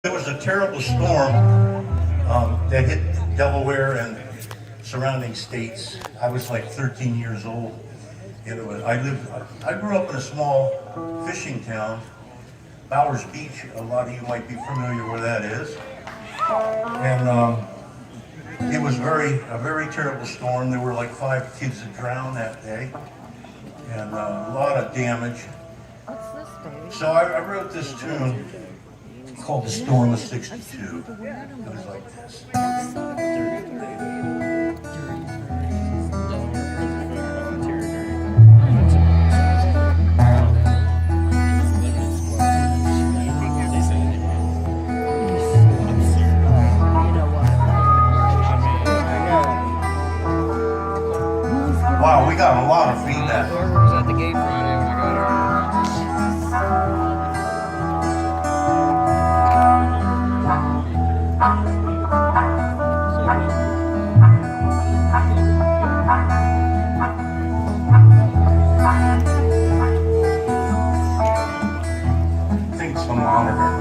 There was a terrible storm that hit Delaware and surrounding states. I was like 13 years old. I grew up in a small fishing town, Bowers Beach. A lot of you might be familiar where that is. And it was a very terrible storm. There were like 5 kids that drowned that day, and a lot of damage. What's this, baby? So I wrote this tune called the Stormless 62. It was like this. Wow, we got a lot of feedback. Whoever was at the gate Friday when I got here. I think it's the monitor.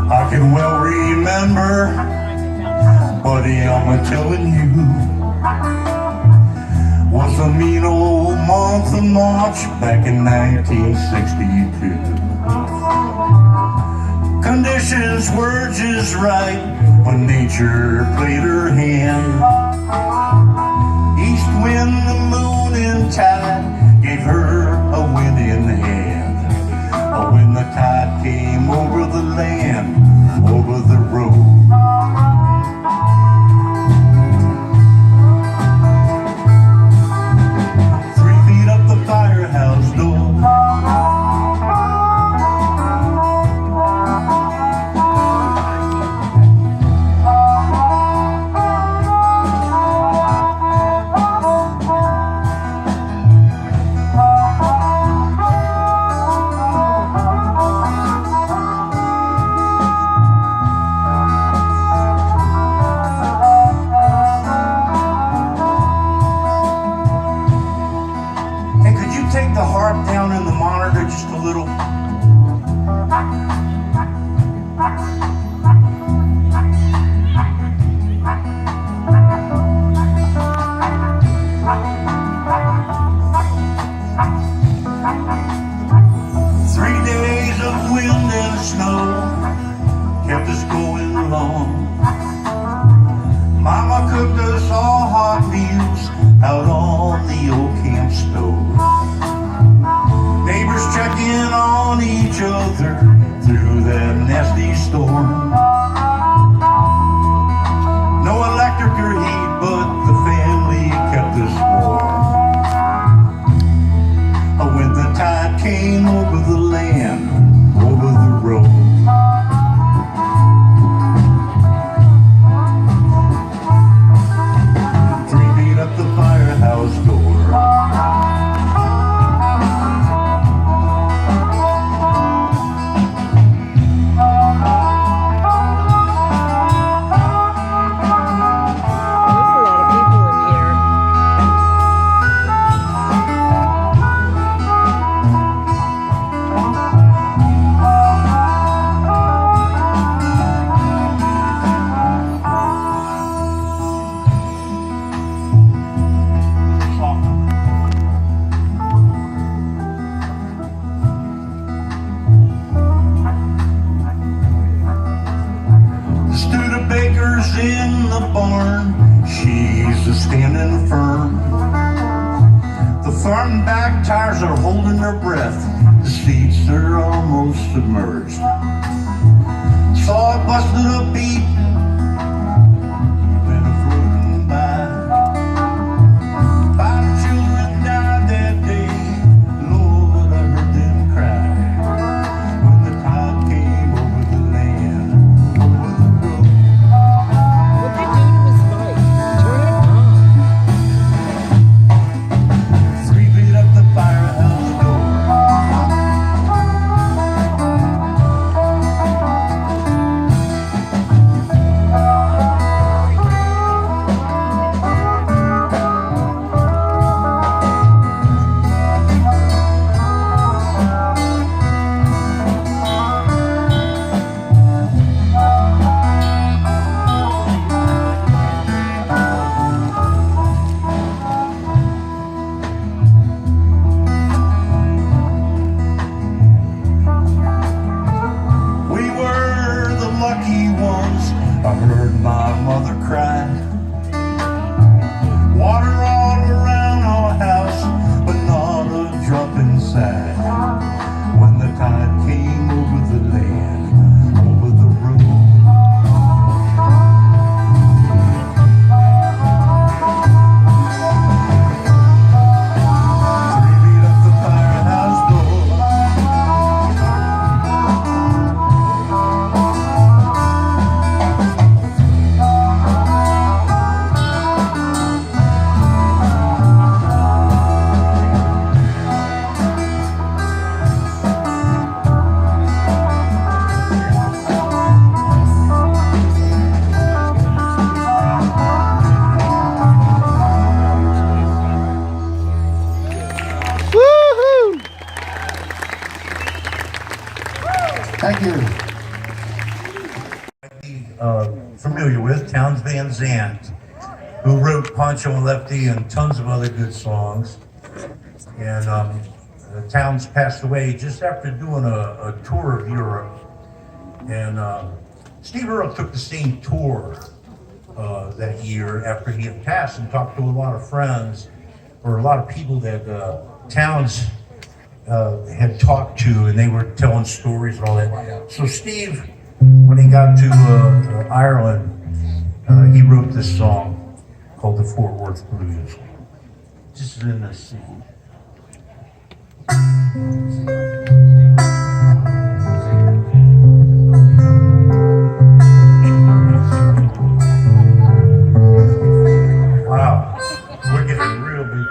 I can well remember, buddy, I'm telling you, was a mean old month of March back in 1962. Conditions were just right when nature played her hand. East wind, the moon, and tide gave her a winning hand. But when the tide came over the land, over the road, 3 feet up the firehouse door, take the harp down in the monitor just a little. Three days of wind and snow kept us going long. Mama cooked us all hot meals out on the old camp stove. Neighbors checking on each other through that nasty storm. No electric or heat, but the family kept us warm. When the tide came over the land, over the road, 3 feet up the firehouse door. In the barn, she's a-standing firm. The front and back tires are holding their breath. The seats are almost submerged. Saw it busted a beat when it floating by. 5 children died that day. Lord, I heard them cry when the tide came over the land, over the road. Thank you. Familiar with Townes Van Zandt, who wrote Pancho and Lefty and tons of other good songs. And Townes passed away just after doing a tour of Europe. And Steve Earle took the same tour that year after he had passed and talked to a lot of friends or a lot of people that Townes had talked to, and they were telling stories and all that. So Steve, when he got to Ireland, he wrote this song called the Fort Worth Blues. This is in the scene. Wow, we're getting real big.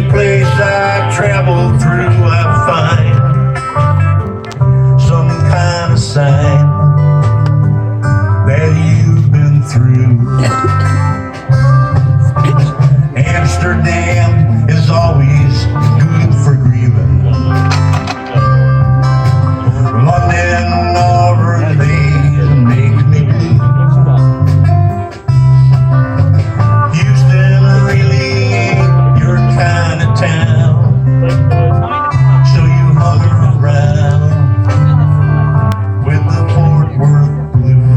place I travel through, I find some kind of sign that you've been through. Amsterdam is always good for grieving. London overlays makes me blue. Houston really ain't your kind of town, so you hung around with the Fort Worth Blues.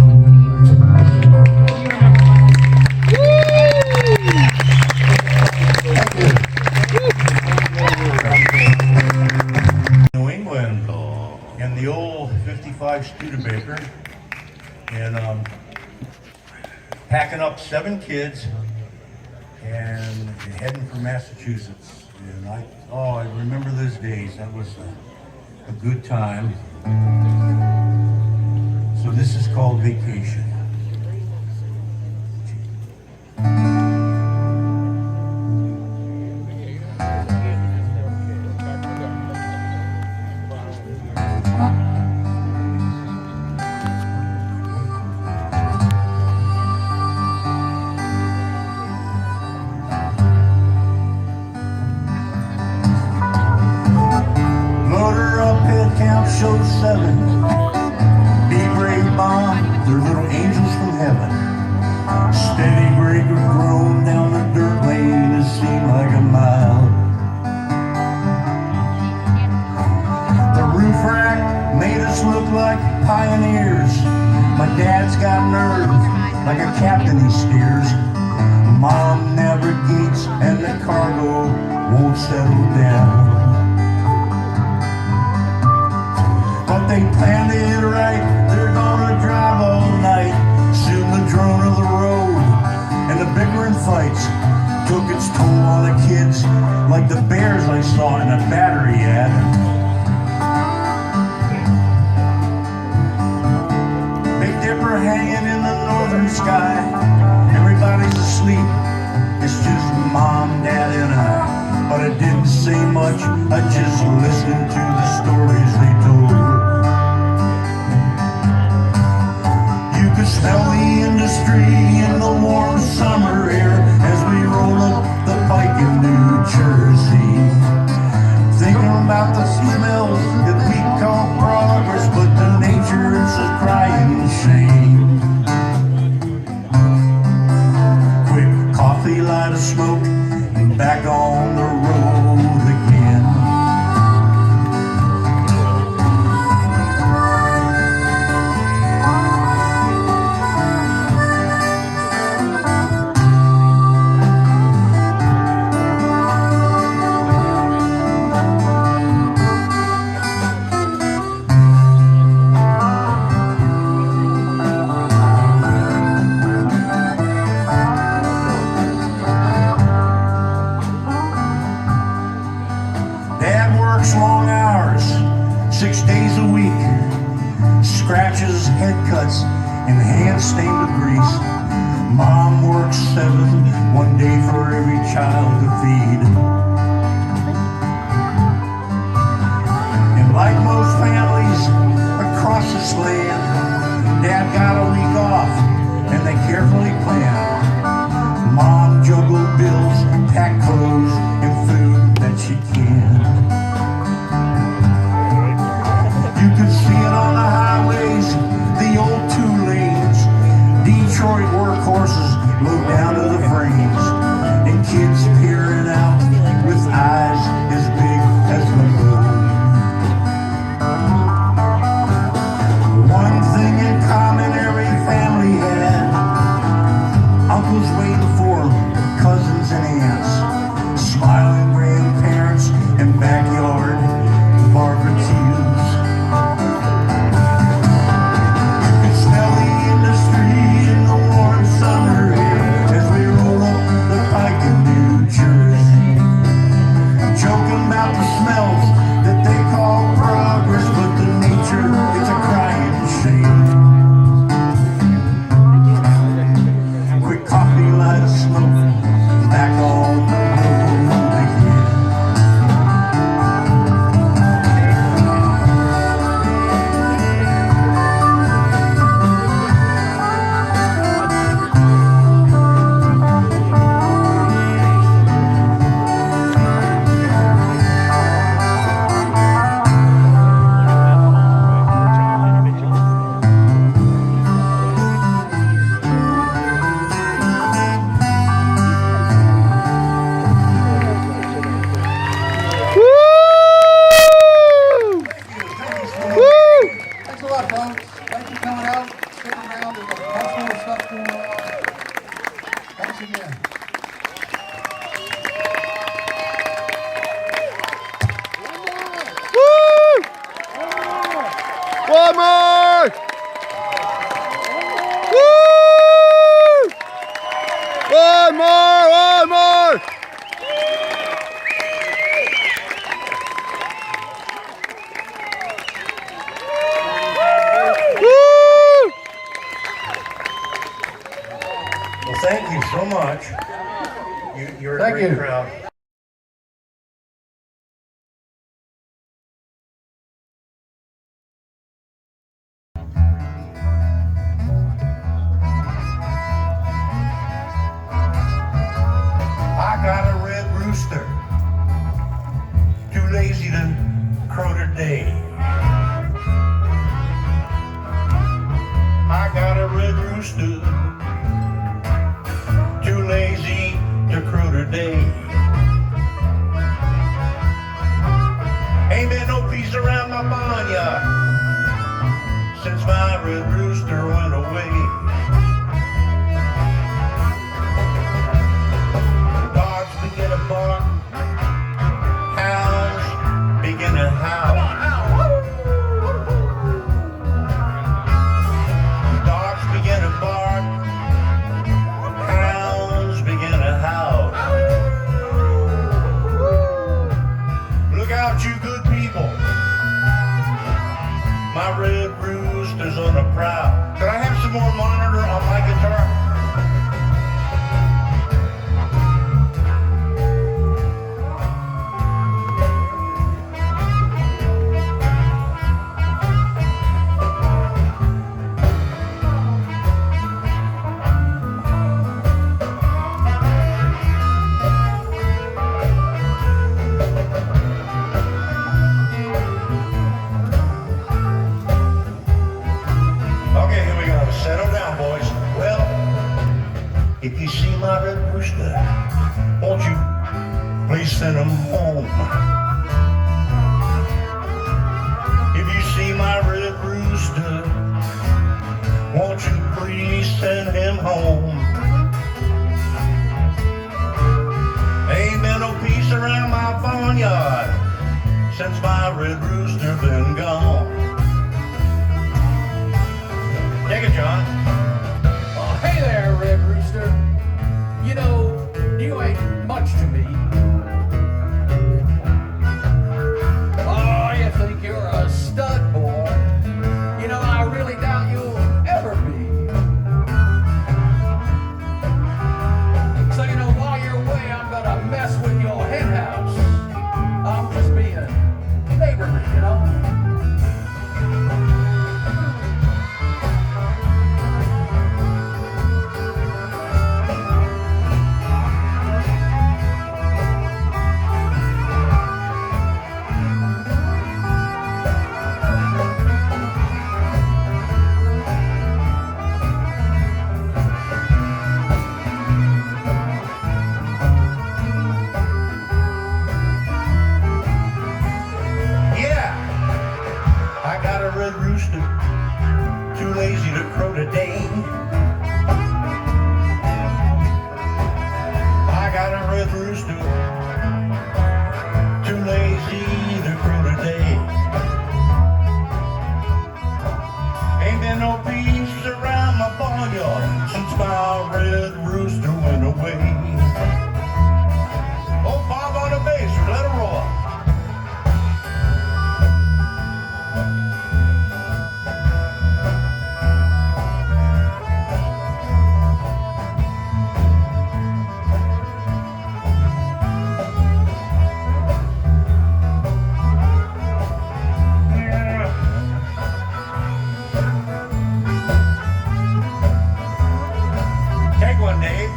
New England and the old 55 Studebaker, and packing up 7 kids and heading for Massachusetts. And I remember those days. That was a good time. So this is called Vacation. Show 7. Be brave, Mom. They're little angels from heaven. Steady breaker grown down the dirt lane. It seemed like a mile. The roof rack made us look like pioneers. My dad's got nerve like a captain he steers. Mom navigates and the cargo won't settle down. But they planned it right, they're gonna drive all night. Soon the drone of the road and the bickering fights took its toll on the kids, like the bears I saw in a battery ad. Big Dipper hanging in the northern sky. Everybody's asleep, it's just Mom, Dad, and I. But I didn't say much, I just listened to the stories they told. You could smell the industry in the warm summer air as we roll up the pike in New Jersey. Thinking about the smells that we call progress, but to nature it's a crying shame. Quick coffee, light a smoke, and back on the road again. Long hours, 6 days a week, scratches, head cuts, and hands stained with grease. Mom works 7, 1 day for every child to feed. And like most families across this land, Dad got a week off, and they carefully planned. Mom juggled bills, packed clothes, and food that she can. You could see it on the highways, the old 2 lanes. Detroit workhorses low down to the frames, and kids peering out One more! Woo! One more! One more! Woo! Well, thank you so much. You're a great crowd. I got a red rooster, too lazy to crow today. I got a red rooster, too lazy to crow today. Ain't been no peace around my barnyard since my red rooster went away. Dogs begin to bark, hounds begin to howl. Dogs begin to bark, hounds begin to howl. Look out, you good people. My red rooster's on the prowl. Could I have some more monitor on my guitar? Okay, here we go. Settle down, boys. Well, if you see my red rooster, won't you please send him home? If you see my red rooster, won't you please send him home? Ain't been no peace around my barnyard since my red rooster been gone. Take it, John. Oh, hey there, Red Rooster. You know, you ain't much to me. Oh, you think you're a stud boy. You know, I really doubt you'll ever be. So, you know, while you're away, I'm gonna mess with your hen house. I'm just being neighborly, you know? Yeah, I got a red rooster, too lazy to crow today. I got a red rooster, too lazy to crow today. Ain't been no peace around my barnyard since my red rooster went away. Oh, Bob on the bass, let it roll. Take one, Dave.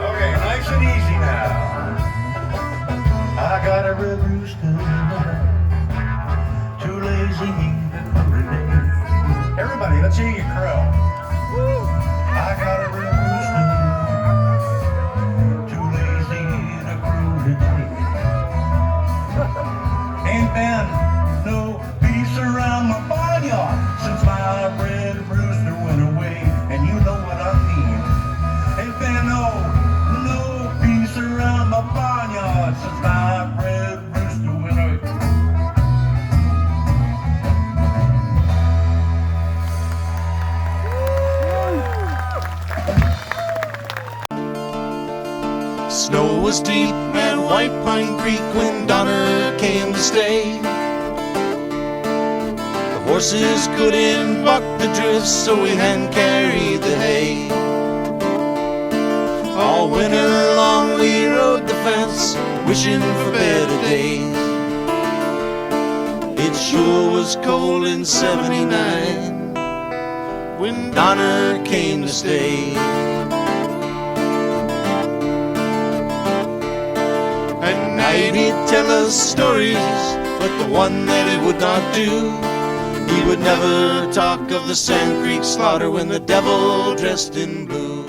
Okay, nice and easy now. I got a red rooster, too lazy to crow today. Everybody, let's hear you crow. I got a red rooster, snow was deep at White Pine Creek when Donner came to stay. The horses couldn't buck the drifts, so we hand carried the hay. All winter long we rode the fence, wishing for better days. It sure was cold in '79 when Donner came to stay. At night he'd tell us stories, but the one that he would not do, he would never talk of the Sandcreek slaughter when the devil dressed in blue.